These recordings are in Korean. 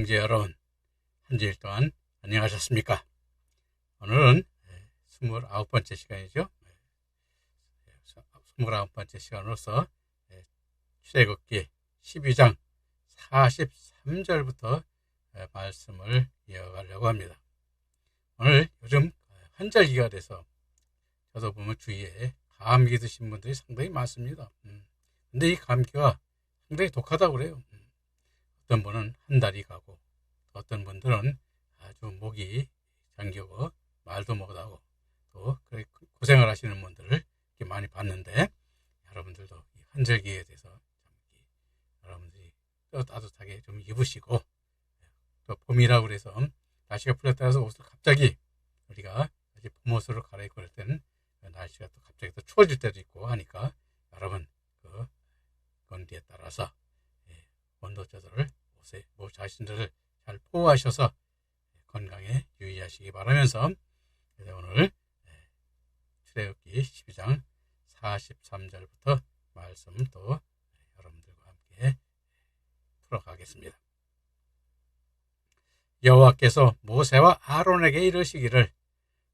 형제 여러분, 한 주일 동안 안녕하셨습니까? 오늘은 29번째 시간이죠. 29번째 시간으로서 출애굽기 12장 43절부터 말씀을 이어가려고 합니다. 오늘 요즘 환절기가 돼서 저도 보면 주위에 감기 드신 분들이 상당히 많습니다. 근데 이 감기가 상당히 독하다고 그래요. 어떤 분은 한 달이 가고, 어떤 분들은 아주 목이 잠기고 말도 못하고 또 고생을 하시는 분들을 이렇게 많이 봤는데, 여러분들도 이 환절기에 대해서 여러분들이 또 따뜻하게 좀 입으시고, 또 봄이라고 그래서 날씨가 풀렸다 해서 옷을 갑자기 우리가 봄옷으로 갈아입고 그럴 때는 날씨가 또 갑자기 또 추워질 때도 있고 하니까, 여러분 그 건기에 따라서 온도 조절을 옷 자신들을 잘 보호하셔서 건강에 유의하시기 바라면서, 오늘 출애굽기 12장 43절부터 말씀 또 여러분들과 함께 풀어가겠습니다. 여호와께서 모세와 아론에게 이르시기를,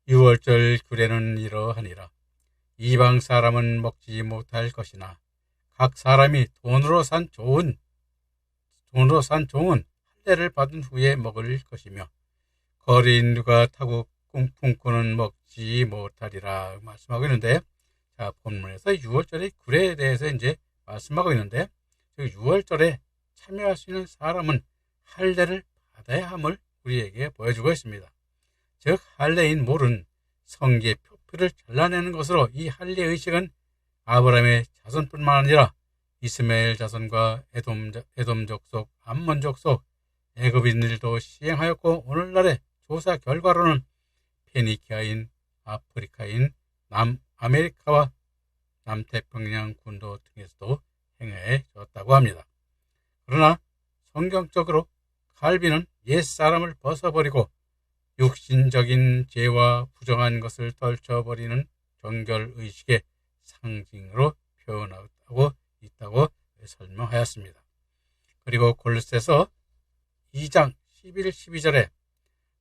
유월절 규례는 이러하니라. 이방 사람은 먹지 못할 것이나 각 사람이 돈으로 산 종은 할례를 받은 후에 먹을 것이며, 거리인 누가 타고 품고는 먹지 못하리라 말씀하고 있는데, 자, 본문에서 6월절의 규례에 대해서 이제 말씀하고 있는데, 6월절에 참여할 수 있는 사람은 할례를 받아야 함을 우리에게 보여주고 있습니다. 즉, 할례인 몰은 성기의 표피를 잘라내는 것으로, 이 할례 의식은 아브라함의 자손뿐만 아니라 이스마엘 자손과 에돔 족속, 암몬 족속, 애굽인들도 시행하였고, 오늘날의 조사 결과로는 페니키아인, 아프리카인, 남아메리카와 남태평양 군도 등에서도 행해졌다고 합니다. 그러나 성경적으로 갈비는 옛사람을 벗어버리고 육신적인 죄와 부정한 것을 떨쳐버리는 정결의식의 상징으로 표현하고 있다고 설명하였습니다. 그리고 골로새서 2장 11, 12절에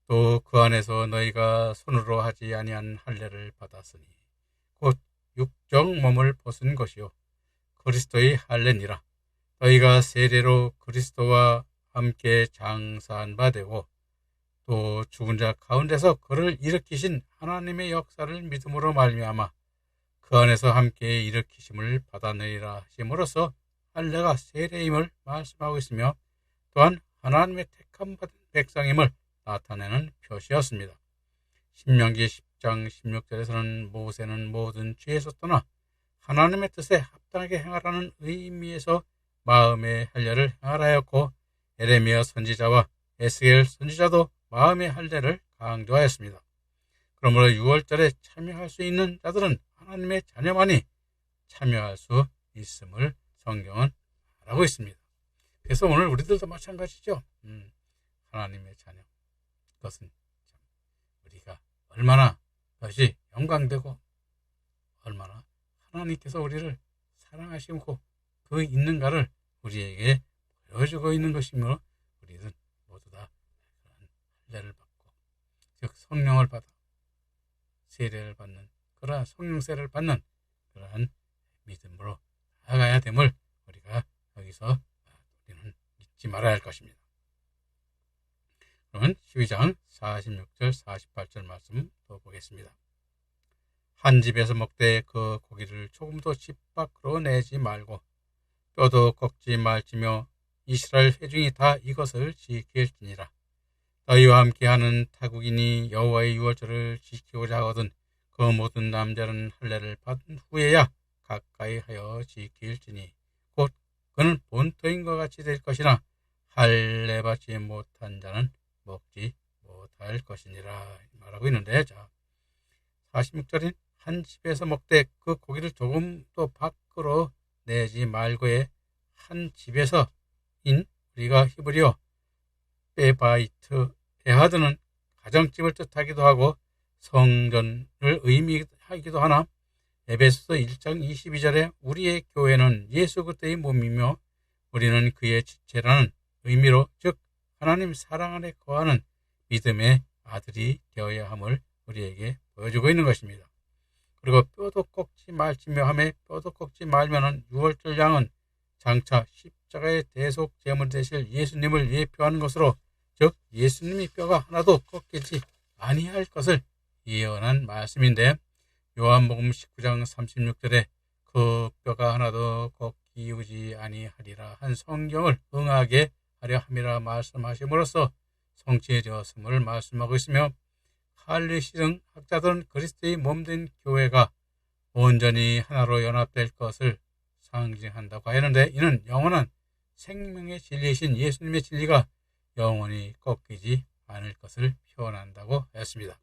또 그 안에서 너희가 손으로 하지 아니한 할례를 받았으니 곧 육적 몸을 벗은 것이요 그리스도의 할례니라. 너희가 세례로 그리스도와 함께 장사한 바 되고, 또 죽은 자 가운데서 그를 일으키신 하나님의 역사를 믿음으로 말미암아 그 안에서 함께 일으키심을 받아내리라 하심으로써 할례가 세례임을 말씀하고 있으며, 또한 하나님의 택함 받은 백성임을 나타내는 표시였습니다. 신명기 10장 16절에서는 모세는 모든 죄에서 떠나 하나님의 뜻에 합당하게 행하라는 의미에서 마음의 할례를 행하라 하였고, 에레미야 선지자와 에스겔 선지자도 마음의 할례를 강조하였습니다. 그러므로 6월절에 참여할 수 있는 자들은 하나님의 자녀만이 참여할 수 있음을 성경은 말하고 있습니다. 그래서 오늘 우리들도 마찬가지죠. 하나님의 자녀. 그것은 우리가 얼마나 그것이 영광되고, 얼마나 하나님께서 우리를 사랑하시고 그 있는가를 우리에게 보여주고 있는 것이므로, 우리는 모두 다 그런 할례를 받고, 즉 성령을 받아 세례를 받는, 그러한 성령 세례를 받는 그러한 믿음으로 나아가야 됨을 우리가 여기서 우리는 잊지 말아야 할 것입니다. 그러면 12장 46절 48절 말씀 또 보겠습니다. 한 집에서 먹되 그 고기를 조금도 집 밖으로 내지 말고 뼈도 꺾지 말지며 이스라엘 회중이 다 이것을 지킬지니라. 너희와 함께하는 타국인이 여호와의 유월절을 지키고자 하거든 그 모든 남자는 할례를 받은 후에야 가까이 하여 지킬지니 곧 그는 본토인과 같이 될 것이나 할례 받지 못한 자는 먹지 못할 것이니라 말하고 있는데, 자, 46절인 한 집에서 먹되 그 고기를 조금도 밖으로 내지 말고의 한 집에서인 우리가 히브리어 베바이트 에하드는 가정집을 뜻하기도 하고 성전을 의미하기도 하나, 에베소서 1장 22절에 우리의 교회는 예수 그리스도의 몸이며 우리는 그의 지체라는 의미로, 즉 하나님 사랑 안에 거하는 믿음의 아들이 되어야 함을 우리에게 보여주고 있는 것입니다. 그리고 뼈도 꺾지 말지며 하며 뼈도 꺾지 말면은 유월절 양은 장차 십자가의 대속 제물 되실 예수님을 예표하는 것으로, 즉 예수님이 뼈가 하나도 꺾이지 아니할 것을 예언한 말씀인데, 요한복음 19장 36절에 그 뼈가 하나도 꺾이지 아니하리라 한 성경을 응하게 하려 함이라 말씀하심으로써 성취되었음을 말씀하고 있으며, 칼리시 등 학자들은 그리스도의 몸된 교회가 온전히 하나로 연합될 것을 상징한다고 하였는데, 이는 영원한 생명의 진리이신 예수님의 진리가 영원히 꺾이지 않을 것을 표현한다고 했습니다.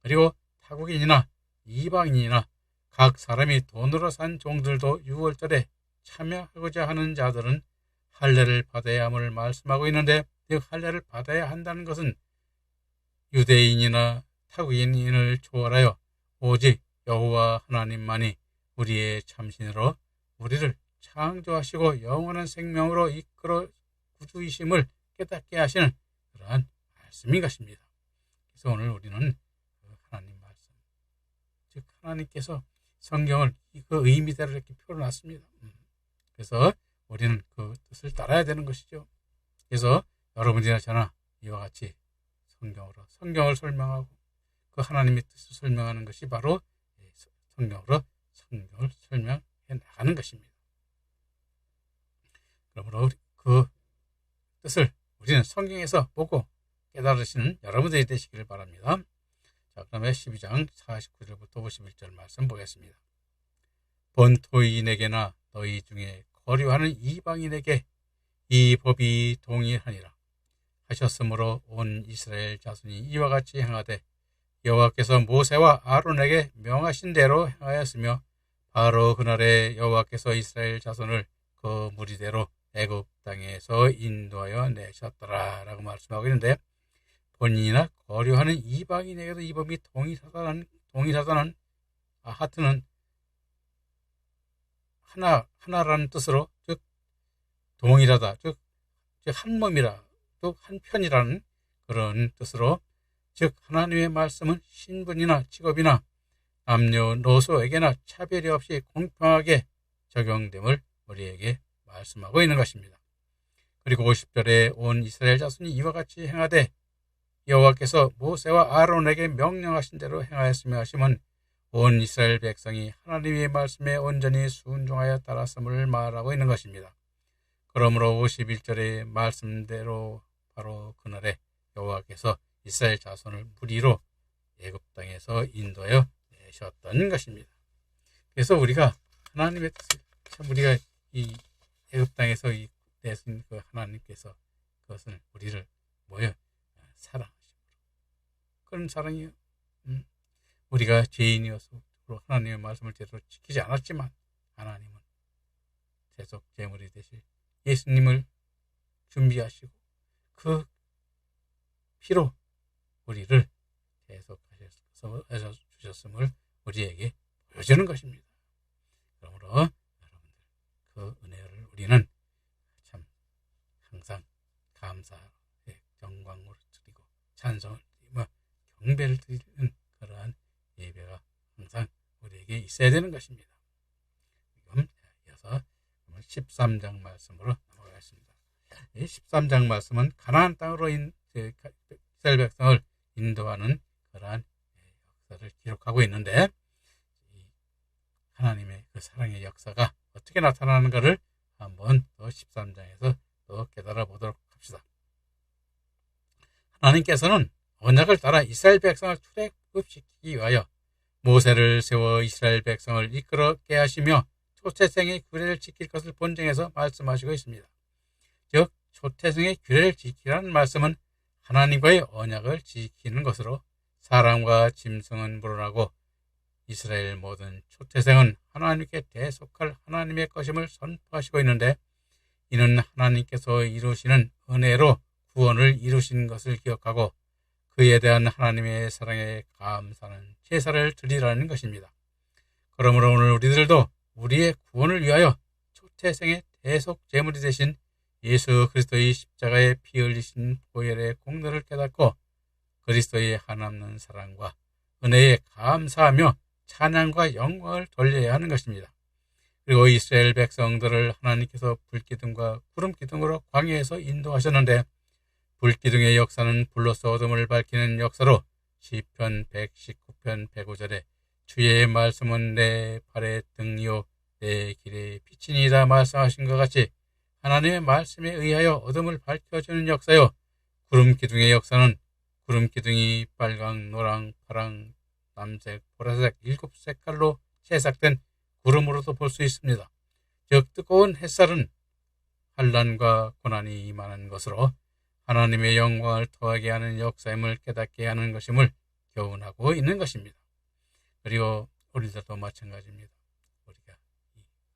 그리고 타국인이나 이방인이나 각 사람이 돈으로 산 종들도 유월절에 참여하고자 하는 자들은 할례를 받아야 함을 말씀하고 있는데, 그 할례를 받아야 한다는 것은 유대인이나 타국인을 초월하여 오직 여호와 하나님만이 우리의 참신으로 우리를 창조하시고 영원한 생명으로 이끌어 구주이심을 깨닫게 하시는 그러한 말씀인 것입니다. 그래서 오늘 우리는 하나님 말씀, 즉 하나님께서 성경을 그 의미대로 이렇게 표현했습니다. 그래서 우리는 그 뜻을 따라야 되는 것이죠. 그래서 여러분이나 저나 이와 같이 성경을 설명하고 그 하나님의 뜻을 설명하는 것이 바로 성경으로 성경을 설명해 나가는 것입니다. 그러므로 그 뜻을 우리는 성경에서 보고 깨달으시는 여러분들이 되시기를 바랍니다. 자, 그다음에 12장 49절부터 51절 말씀 보겠습니다. 본토인에게나 너희 중에 거류하는 이방인에게 이 법이 동일하니라 하셨으므로 온 이스라엘 자손이 이와 같이 행하되 여호와께서 모세와 아론에게 명하신 대로 행하였으며, 바로 그날에 여호와께서 이스라엘 자손을 그 무리대로 애굽 땅에서 인도하여 내셨더라 라고 말씀하고 있는데, 본인이나 거류하는 이방인에게도 이 법이 동일하다는 하트는 하나라는 뜻으로, 즉 동일하다, 즉 한 몸이라, 또 한편이라는 그런 뜻으로, 즉 하나님의 말씀은 신분이나 직업이나 남녀노소에게나 차별이 없이 공평하게 적용됨을 우리에게 말씀하고 있는 것입니다. 그리고 50절에 온 이스라엘 자손이 이와 같이 행하되 여호와께서 모세와 아론에게 명령하신 대로 행하였으며 하심은 온 이스라엘 백성이 하나님의 말씀에 온전히 순종하여 따랐음을 말하고 있는 것입니다. 그러므로 51절의 말씀대로 바로 그날에 여호와께서 이스라엘 자손을 무리로 애굽 땅에서 인도하여 내셨던 것입니다. 그래서 우리가 하나님의 뜻을, 참 우리가 이 애굽 땅에서 내신 그 하나님께서 그것을 우리를 사랑하심으로, 그런 사랑이요. 우리가 죄인이어서 하나님의 말씀을 제대로 지키지 않았지만 하나님은 대속 제물이 되실 예수님을 준비하시고 그 피로 우리를 대속하셔서 주셨음을 우리에게 보여주는 것입니다. 그러므로 여러분들 그 은혜를 우리는 참 항상 감사의 영광으로 드리고 찬송을 드리며 경배를 드리는 그러한 예배가 항상 우리에게 있어야 되는 것입니다. 지금 이어서 13장 말씀으로 넘어가겠습니다. 이 13장 말씀은 가나안 땅으로 이스라엘 백성을 인도하는 그러한 역사를 기록하고 있는데, 하나님의 그 사랑의 역사가 어떻게 나타나는가를 한번 또 13장에서 또 깨달아 보도록 합시다. 하나님께서는 언약을 따라 이스라엘 백성을 출애굽시키기 위하여 모세를 세워 이스라엘 백성을 이끌게 하시며 초태생의 규례를 지킬 것을 본정해서 말씀하시고 있습니다. 즉 초태생의 규례를 지키라는 말씀은 하나님과의 언약을 지키는 것으로, 사람과 짐승은 물어나고 이스라엘 모든 초태생은 하나님께 대속할 하나님의 것임을 선포하시고 있는데, 이는 하나님께서 이루시는 은혜로 구원을 이루신 것을 기억하고 그에 대한 하나님의 사랑에 감사하는 제사를 드리라는 것입니다. 그러므로 오늘 우리들도 우리의 구원을 위하여 초태생의 대속 제물이 되신 예수 그리스도의 십자가에 피 흘리신 보혈의 공로를 깨닫고 그리스도의 한없는 사랑과 은혜에 감사하며 찬양과 영광을 돌려야 하는 것입니다. 그리고 이스라엘 백성들을 하나님께서 불기둥과 구름기둥으로 광야에서 인도하셨는데 불기둥의 역사는 불로써 어둠을 밝히는 역사로 시편 119편 105절에 주의 말씀은 내 발의 등이요 내 길의 빛이니이다 말씀하신 것 같이 하나님의 말씀에 의하여 어둠을 밝혀주는 역사요, 구름기둥의 역사는 구름기둥이 빨강, 노랑, 파랑, 남색, 보라색 7색깔로 채삭된 구름으로도 볼 수 있습니다. 즉 뜨거운 햇살은 환난과 고난이 임하는 것으로 하나님의 영광을 더하게 하는 역사임을 깨닫게 하는 것임을 교훈하고 있는 것입니다. 그리고 우리들도 마찬가지입니다. 우리가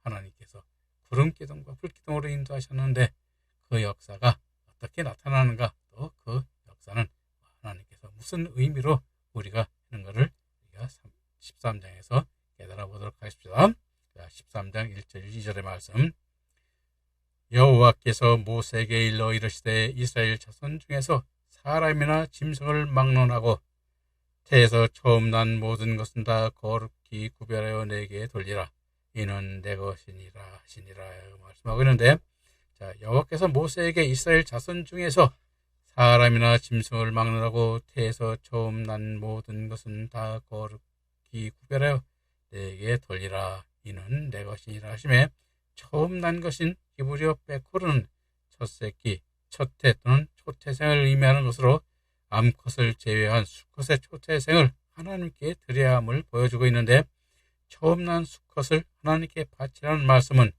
하나님께서 구름기둥과 불기둥으로 인도하셨는데 그 역사가 어떻게 나타나는가, 또 그 역사는 하나님께서 무슨 의미로 우리가 하는 것을 우리가 13장에서 깨달아 보도록 하겠습니다. 13장 1절 2절의 말씀. 여호와께서 모세에게 일러 이르시되 이스라엘 자손 중에서 사람이나 짐승을 막론하고 태에서 처음 난 모든 것은 다 거룩히 구별하여 내게 돌리라. 이는 내 것이니라 하시니라 말씀하고 있는데, 여호와께서 모세에게 이스라엘 자손 중에서 사람이나 짐승을 막론하고 태에서 처음 난 모든 것은 다 거룩히 구별하여 내게 돌리라. 이는 내 것이니라 하시매, 처음 난 것인 히브리어 베코르는 첫 새끼, 첫해 또는 초태생을 의미하는 것으로 암컷을 제외한 수컷의 초태생을 하나님께 드려야 함을 보여주고 있는데, 처음 난 수컷을 하나님께 바치라는 말씀은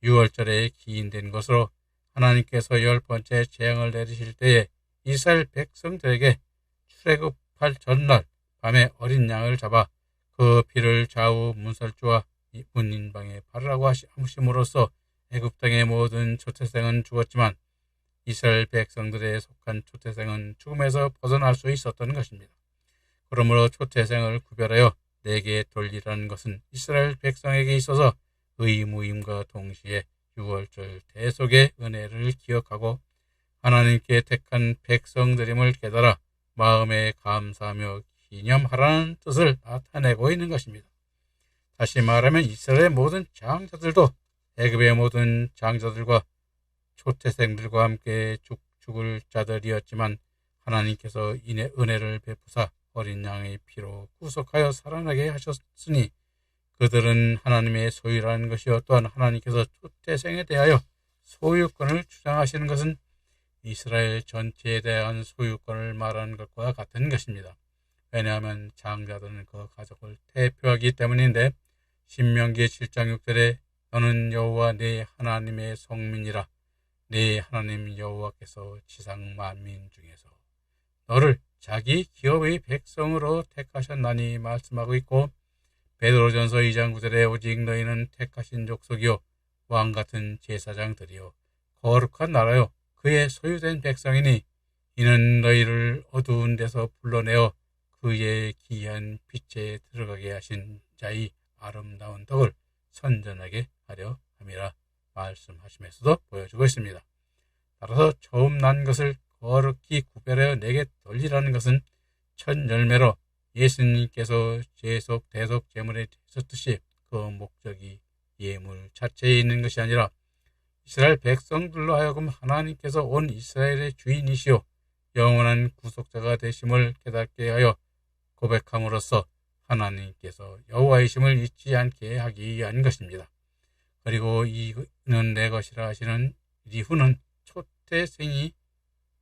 유월절에 기인된 것으로 하나님께서 10번째 재앙을 내리실 때에 이스라엘 백성들에게 출애굽할 전날 밤에 어린 양을 잡아 그 피를 좌우 문설주와 문인방에 바르라고 하심으로써 애굽 땅의 모든 초태생은 죽었지만 이스라엘 백성들에 속한 초태생은 죽음에서 벗어날 수 있었던 것입니다. 그러므로 초태생을 구별하여 내게 돌리라는 것은 이스라엘 백성에게 있어서 의무임과 동시에 유월절 대속의 은혜를 기억하고 하나님께 택한 백성들임을 깨달아 마음에 감사하며 기념하라는 뜻을 나타내고 있는 것입니다. 다시 말하면 이스라엘의 모든 장자들도 애굽의 모든 장자들과 초태생들과 함께 죽을 자들이었지만 하나님께서 이내 은혜를 베푸사 어린 양의 피로 구속하여 살아나게 하셨으니 그들은 하나님의 소유라는 것이요, 또한 하나님께서 초태생에 대하여 소유권을 주장하시는 것은 이스라엘 전체에 대한 소유권을 말하는 것과 같은 것입니다. 왜냐하면 장자들은 그 가족을 대표하기 때문인데, 신명기 7장 6절에 너는 여호와 네 하나님의 성민이라. 네 하나님 여호와께서 지상 만민 중에서 너를 자기 기업의 백성으로 택하셨나니 말씀하고 있고, 베드로전서 2장 9절에 오직 너희는 택하신 족속이요 왕같은 제사장들이요 거룩한 나라요 그의 소유된 백성이니 이는 너희를 어두운 데서 불러내어 그의 기이한 빛에 들어가게 하신 자의 아름다운 덕을 선전하게 하려 함이라 말씀하시면서도 보여주고 있습니다. 따라서 처음 난 것을 거룩히 구별하여 내게 돌리라는 것은 첫 열매로 예수님께서 제속 대속 제물에 드셨듯이 그 목적이 예물 자체에 있는 것이 아니라 이스라엘 백성들로 하여금 하나님께서 온 이스라엘의 주인이시오 영원한 구속자가 되심을 깨닫게 하여 고백함으로써 하나님께서 여호와이심을 잊지 않게 하기 위한 것입니다. 그리고 이는 내 것이라 하시는 이후는 초태생이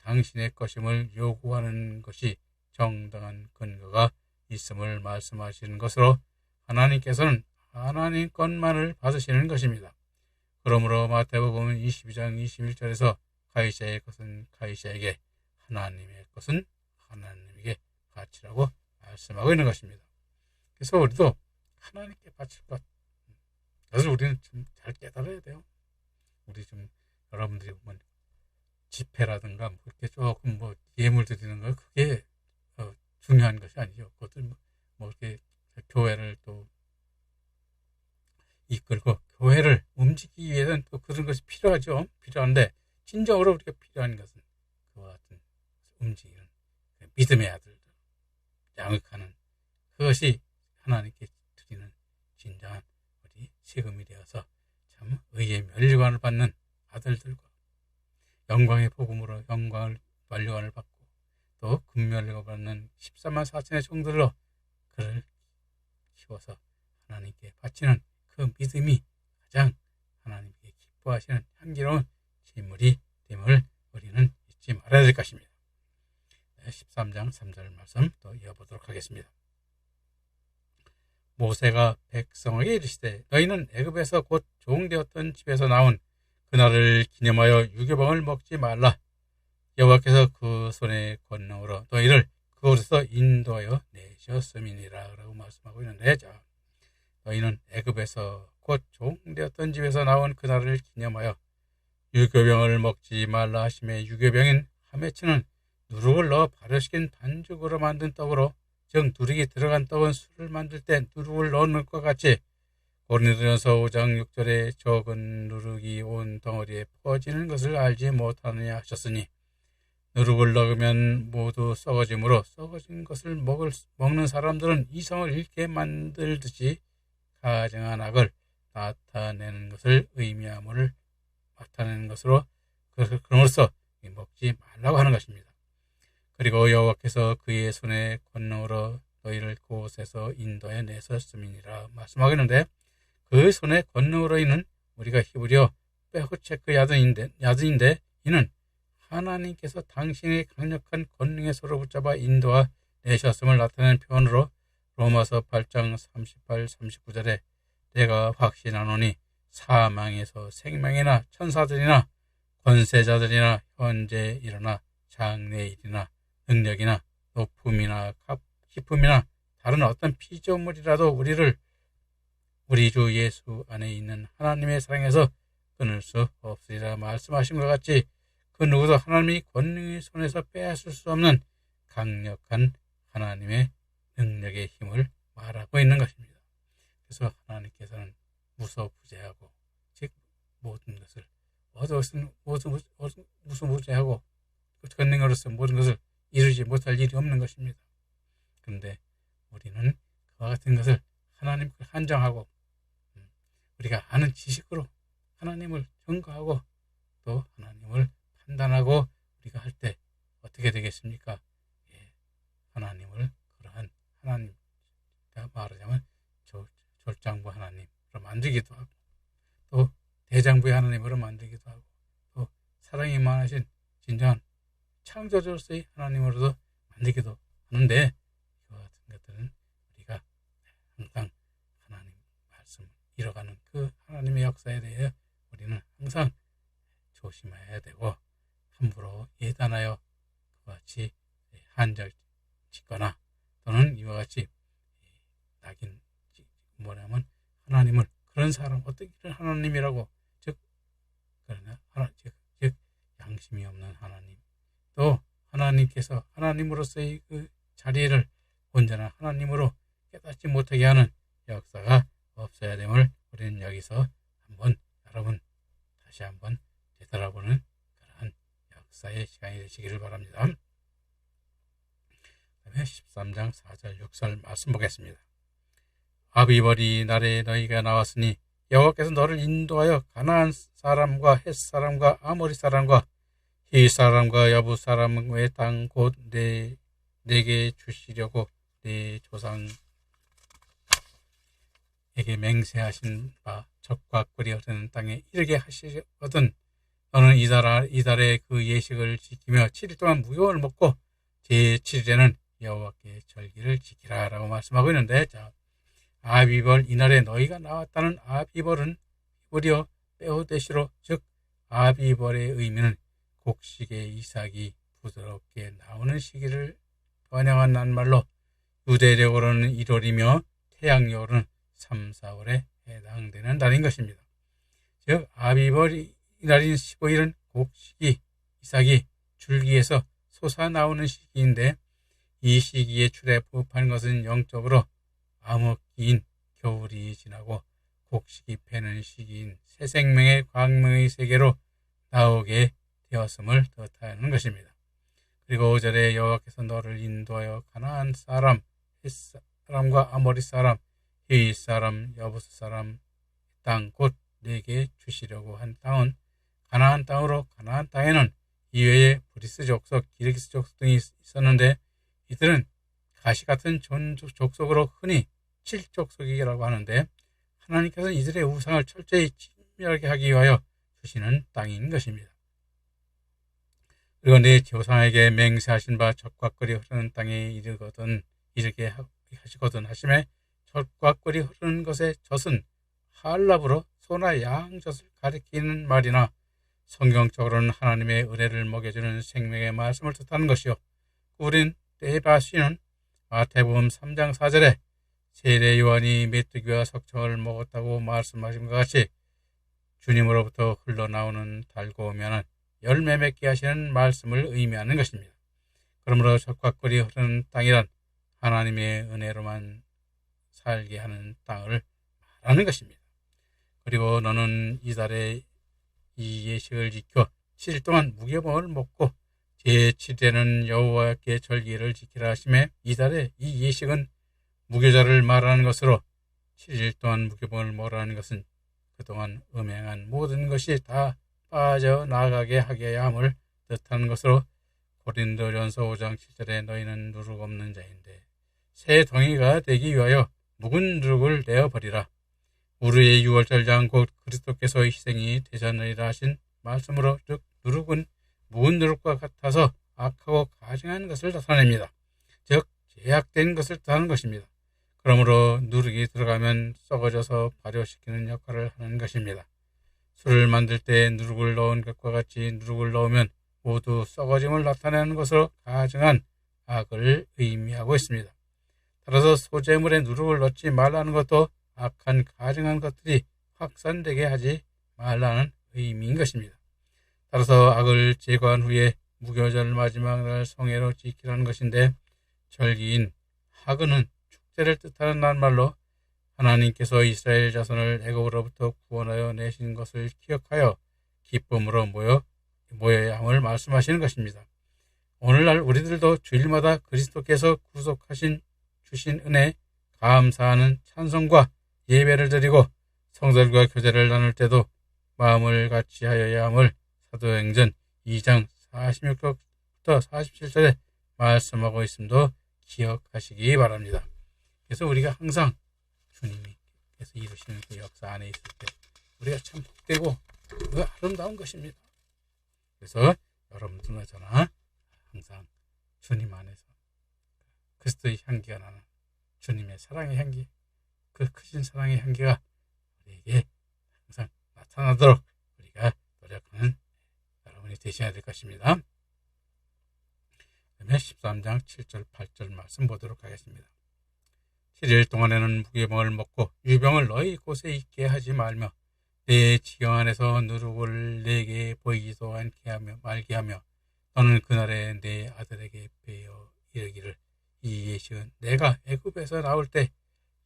당신의 것임을 요구하는 것이 정당한 근거가 있음을 말씀하시는 것으로 하나님께서는 하나님 것만을 받으시는 것입니다. 그러므로 마태복음 22장 21절에서 가이사의 것은 가이사에게, 하나님의 것은 하나님에게 바치라고 말씀하고 있는 것입니다. 그래서 우리도 하나님께 바칠 것, 그래서 우리는 좀 잘 깨달아야 돼요. 우리 좀 여러분들이 보면 집회라든가 뭐 이렇게 조금 뭐 예물 드리는 거 그게 중요한 것이 아니죠. 그것도 뭐 이렇게 교회를 또 이끌고 교회를 움직이기 위해서는 또 그런 것이 필요하죠. 필요한데 진정으로 우리가 필요한 것은 그와 같은 움직이는 믿음의 아들들, 양육하는 그것이 하나님께 드리는 진정한 우리 세금이 되어서 참 의의 면류관을 받는 아들들과 영광의 복음으로 영광을 면류관을 받고 또 금면류관을 받는 14만 4천의 종들로 그를 키워서 하나님께 바치는 그 믿음이 가장 하나님께 기뻐하시는 향기로운 제물이 됨을 우리는 잊지 말아야 될 것입니다. 13장 3절 말씀 또 이어보도록 하겠습니다. 모세가 백성에게 이르시되 너희는 애굽에서 곧 종되었던 집에서 나온 그날을 기념하여 유교병을 먹지 말라. 여호와께서 그 손의 권능으로 너희를 그곳에서 인도하여 내셨음이니라 라고 말씀하고 있는데, 자, 너희는 애굽에서 곧 종되었던 집에서 나온 그날을 기념하여 유교병을 먹지 말라 하심에 유교병인 하메츠는 누룩을 넣어 발효시킨 반죽으로 만든 떡으로, 즉 누룩이 들어간 떡은 술을 만들 때 누룩을 넣는 것과 같이 고린도전서 5장 6절에 적은 누룩이 온 덩어리에 퍼지는 것을 알지 못하느냐 하셨으니 누룩을 넣으면 모두 썩어지므로 썩어진 것을 먹는 사람들은 이성을 잃게 만들듯이 가증한 악을 나타내는 것을 의미함을 나타내는 것으로 그럼으로써 먹지 말라고 하는 것입니다. 그리고 여호와께서 그의 손의 권능으로 너희를 그곳에서 인도해 내셨음이니라 말씀하고 있는데, 그 손의 권능으로 이는 우리가 히브리어 페후체크 야드인데 이는 하나님께서 당신의 강력한 권능에 서로 붙잡아 인도하 내셨음을 나타내는 표현으로 로마서 8장 38, 39절에 내가 확신하노니 사망에서 생명이나 천사들이나 권세자들이나 현재 일어나 장래일이나 능력이나 높음이나 깊음이나 다른 어떤 피조물이라도 우리 주 예수 안에 있는 하나님의 사랑에서 끊을 수 없으리라 말씀하신 것 같이 그 누구도 하나님의 권능의 손에서 빼앗을 수 없는 강력한 하나님의 능력의 힘을 말하고 있는 것입니다. 그래서 하나님께서는 무소부재하고, 즉 모든 것을 무소부재하고 권능으로서 모든 것을 이루지 못할 일이 없는 것입니다. 그런데 우리는 그와 같은 것을 하나님께 한정하고 우리가 아는 지식으로 하나님을 증거하고 또 하나님을 판단하고 우리가 할 때 어떻게 되겠습니까? 하나님을 그러한 하나님, 말하자면 졸장부 하나님으로 만들기도 하고 또 대장부의 하나님으로 만들기도 하고 또 사랑이 많으신 진정한 창조주로서의 하나님으로도 만들기도 하는데, 이와 같은 것들은 우리가 항상 하나님 말씀을 이뤄가는 그 하나님의 역사에 대해 우리는 항상 조심해야 되고 함부로 예단하여 그와 같이 한절 짓거나 또는 이와 같이 낙인 뭐냐면 하나님을 그런 사람 어떻게 하나님이라고 즉 양심이 없는 하나님, 또 하나님께서 하나님으로서의 그 자리를 온전한 하나님으로 깨닫지 못하게 하는 역사가 없어야 됨을 우리는 여기서 여러분 다시 한번 되돌아보는 그러한 역사의 시간이 되시기를 바랍니다. 그다음에 13장 4절 6절 말씀 보겠습니다. 아비벌이 날에 너희가 나왔으니 여호와께서 너를 인도하여 가나안 사람과 헷 사람과 아모리 사람과 히 사람과 야부 사람의 땅 곧 내게 주시려고 내 조상에게 맹세하신 바 적과 꿀이 흐르는 땅에 이르게 하시거든 너는 이달에 그 예식을 지키며 7일 동안 무교를 먹고 제7일에는 여호와께 절기를 지키라 라고 말씀하고 있는데, 자, 아비벌 이날에 너희가 나왔다는 아비벌은 히브리어 페호데시로, 즉 아비벌의 의미는 곡식의 이삭이 부드럽게 나오는 시기를 번영한 낱말로 유대력으로는 1월이며 태양력으로는 3, 4월에 해당되는 날인 것입니다. 즉 아비벌 이날인 15일은 곡식이 이삭이 줄기에서 솟아나오는 시기인데, 이 시기에 출에 부합하는 것은 영적으로 암흑기인 겨울이 지나고 곡식이 패는 시기인 새 생명의 광명의 세계로 나오게 되었음을 뜻하는 것입니다. 그리고 5절에 여호와께서 너를 인도하여 가나안 사람, 헷 사람과 아모리 사람, 히윗 사람, 여부스 사람 땅 곧 네게 주시려고 한 땅은 가나안 땅으로 가나안 땅에는 이외에 브리스 족속, 기르기스 족속 등이 있었는데 이들은 가시 같은 족속으로 흔히 칠족속이라고 하는데 하나님께서는 이들의 우상을 철저히 진멸하게 하기 위하여 주시는 땅인 것입니다. 그리고 네 조상에게 맹세하신 바 젖과 꿀이 흐르는 땅에 이르게 하시거든 하심에 젖과 꿀이 흐르는 것의 젖은 할랍으로 소나 양 젖을 가리키는 말이나 성경적으로는 하나님의 은혜를 먹여주는 생명의 말씀을 뜻하는 것이요. 꿀인 떼바시는 마태복음 3장 4절에 세례 요한이 메뚜기와 석청을 먹었다고 말씀하신 것 같이 주님으로부터 흘러나오는 달고 오면은 열매 맺게 하시는 말씀을 의미하는 것입니다. 그러므로 젖과 꿀이 흐르는 땅이란 하나님의 은혜로만 살게 하는 땅을 말하는 것입니다. 그리고 너는 이달에 이 예식을 지켜 7일 동안 무교병을 먹고 제7일에는 여호와께 절기를 지키라 하시매 이달에 이 예식은 무교절을 말하는 것으로 7일 동안 무교병을 먹으라는 것은 그동안 음행한 모든 것이 다 빠져나가게 하게 함을 뜻하는 것으로 고린도전서 5장 7절에 너희는 누룩 없는 자인데 새 덩이가 되기 위하여 묵은 누룩을 내어버리라. 우리의 유월절장 곧 그리스도께서 희생이 되셨느니라 하신 말씀으로 즉 누룩은 묵은 누룩과 같아서 악하고 가증한 것을 나타냅니다. 즉 제약된 것을 뜻하는 것입니다. 그러므로 누룩이 들어가면 썩어져서 발효시키는 역할을 하는 것입니다. 술을 만들 때 누룩을 넣은 것과 같이 누룩을 넣으면 모두 썩어짐을 나타내는 것으로 가증한 악을 의미하고 있습니다. 따라서 소재물에 누룩을 넣지 말라는 것도 악한 가증한 것들이 확산되게 하지 말라는 의미인 것입니다. 따라서 악을 제거한 후에 무교절 마지막 날 성회로 지키라는 것인데 절기인 하그는 축제를 뜻하는 낱말로 하나님께서 이스라엘 자손을 애굽으로부터 구원하여 내신 것을 기억하여 기쁨으로 모여야 함을 말씀하시는 것입니다. 오늘날 우리들도 주일마다 그리스도께서 구속하신 주신 은혜 감사하는 찬송과 예배를 드리고 성들과 교제를 나눌 때도 마음을 같이 하여야 함을 사도행전 2장 46절부터 47절에 말씀하고 있음도 기억하시기 바랍니다. 그래서 우리가 항상 주님께서 이루시는 그 역사 안에 있을 때 우리가 참 복되고 그 아름다운 것입니다. 그래서 여러분들과 저나 항상 주님 안에서 그리스도의 향기가 나는 주님의 사랑의 향기, 그 크신 사랑의 향기가 우리에게 항상 나타나도록 우리가 노력하는 여러분이 되셔야 될 것입니다. 그러면 13장 7절 8절 말씀 보도록 하겠습니다. 7일 동안에는 무교병을 먹고 유병을 너희 곳에 있게 하지 말며 내 지경 안에서 누룩을 내게 보이지도 말게 하며 너는 그날에 내 아들에게 베어 이르기를 이 예식은 내가 애굽에서 나올 때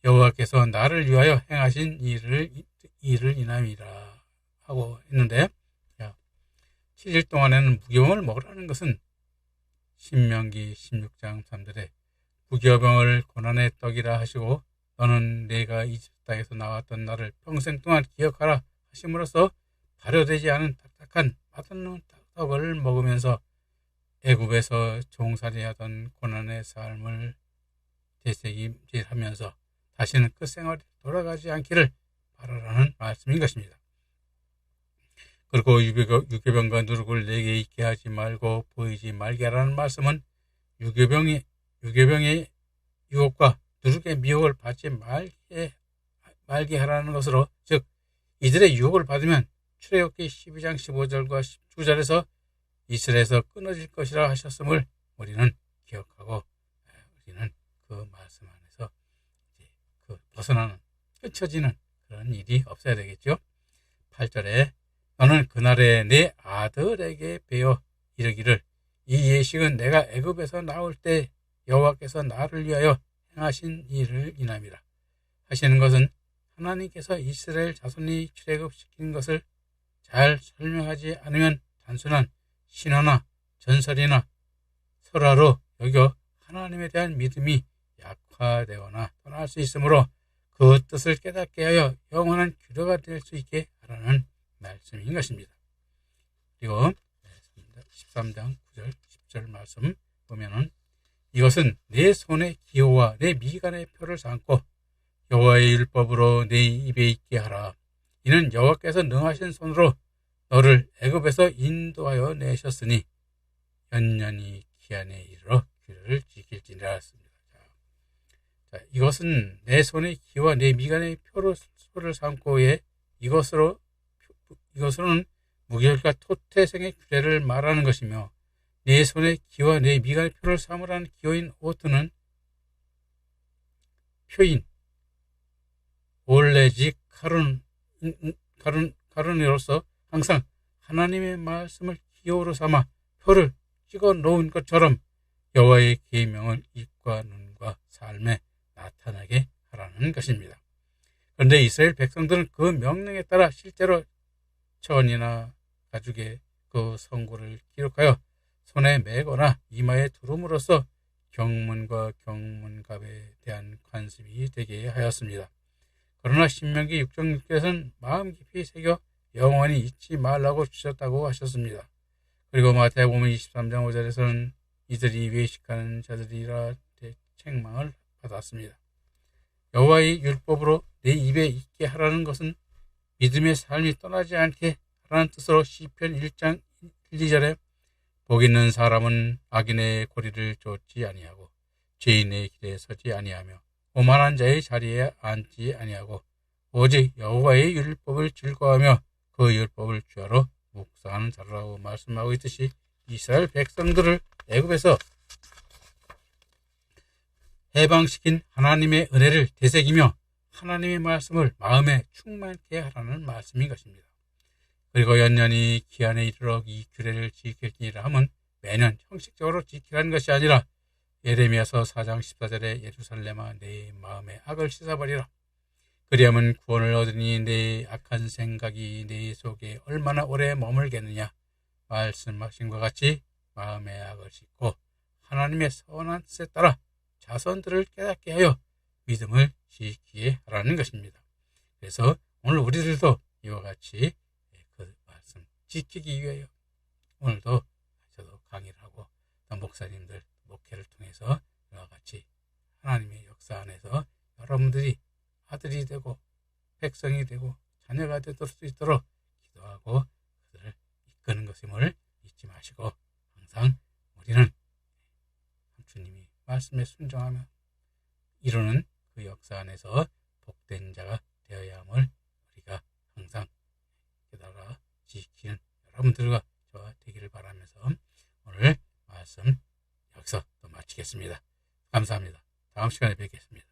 여호와께서 나를 위하여 행하신 일을 인함이라 하고 했는데 7일 동안에는 무교병을 먹으라는 것은 신명기 16장 3절에 무교병을 고난의 떡이라 하시고 너는 내가 이집트 땅에서 나왔던 날을 평생 동안 기억하라 하심으로써 발효되지 않은 딱딱한 맛없는 떡을 먹으면서 애굽에서 종살이하던 고난의 삶을 되새김질하면서 다시는 그 생활에 돌아가지 않기를 바라라는 말씀인 것입니다. 그리고 유교병과 누룩을 내게 있게 하지 말고 보이지 말게 하라는 말씀은 유교병의 유혹과 누룩의 미혹을 받지 말게 하라는 것으로 즉 이들의 유혹을 받으면 출애굽기 12장 15절과 19절에서 이스라엘에서 끊어질 것이라 하셨음을 우리는 기억하고 우리는 그 말씀 안에서 그 벗어나는 끊쳐지는 그런 일이 없어야 되겠죠. 8절에 너는 그날에 내 아들에게 베어 이르기를 이 예식은 내가 애굽에서 나올 때 여호와께서 나를 위하여 행하신 일을 인함이라 하시는 것은 하나님께서 이스라엘 자손이 출애굽시킨 것을 잘 설명하지 않으면 단순한 신화나 전설이나 설화로 여겨 하나님에 대한 믿음이 약화되거나 떠날 수 있으므로 그 뜻을 깨닫게 하여 영원한 규례가 될 수 있게 하라는 말씀인 것입니다. 그리고 13장 9절 10절 말씀 보면은 이것은 내 손의 기호와 내 미간의 표를 삼고 여호와의 율법으로 내 입에 있게 하라. 이는 여호와께서 능하신 손으로 너를 애굽에서 인도하여 내셨으니 연년이 기한에 이르러 규례를 지킬지니라 했습니다. 자, 이것은 내 손의 기호와 내 미간의 표를 삼고의 이것으로는 무결과 토태생의 규례를 말하는 것이며 내 손의 기와 내 미간의 표를 삼으라는 기호인 오트는 표인 올레직 가르네로서 항상 하나님의 말씀을 기호로 삼아 표를 찍어 놓은 것처럼 여호와의 계명을 입과 눈과 삶에 나타나게 하라는 것입니다. 그런데 이스라엘 백성들은 그 명령에 따라 실제로 천이나 가죽의 그 성구를 기록하여 손에 매거나 이마에 두름으로써 경문과 경문갑에 대한 관습이 되게 하였습니다. 그러나 신명기 6장 6절에서는 마음 깊이 새겨 영원히 잊지 말라고 주셨다고 하셨습니다. 그리고 마태복음 23장 5절에서는 이들이 외식하는 자들이라 책망을 받았습니다. 여호와의 율법으로 내 입에 있게 하라는 것은 믿음의 삶이 떠나지 않게 하라는 뜻으로 시편 1장 1, 2절에 복 있는 사람은 악인의 고리를 쫓지 아니하고 죄인의 길에 서지 아니하며 오만한 자의 자리에 앉지 아니하고 오직 여호와의 율법을 즐거워하며 그 율법을 주야로 묵상하는 자라고 말씀하고 있듯이 이스라엘 백성들을 애굽에서 해방시킨 하나님의 은혜를 되새기며 하나님의 말씀을 마음에 충만케 하라는 말씀인 것입니다. 그리고 연년이 기한에 이르러 이 규례를 지킬지니라 함은 매년 형식적으로 지키라는 것이 아니라 예레미야서 4장 14절에 예루살렘아 내 마음의 악을 씻어버리라. 그리하면 구원을 얻으니 내 악한 생각이 내 속에 얼마나 오래 머물겠느냐. 말씀하신 것 같이 마음의 악을 씻고 하나님의 선한 뜻에 따라 자손들을 깨닫게 하여 믿음을 지키게 하라는 것입니다. 그래서 오늘 우리들도 이와 같이 그 말씀 지키기 위하여 오늘도 저도 강의를 하고 또 목사님들 목회를 통해서 이와 같이 하나님의 역사 안에서 여러분들이 아들이 되고 백성이 되고 자녀가 될 수 있도록 기도하고 그들을 이끄는 것임을 잊지 마시고 항상 우리는 주님이 말씀에 순종하며 이루는 그 역사 안에서 복된 자가 되어야 함을 우리가 항상 깨달아 지키는 여러분들과 저와 되기를 바라면서 오늘 말씀 여기서 또 마치겠습니다. 감사합니다. 다음 시간에 뵙겠습니다.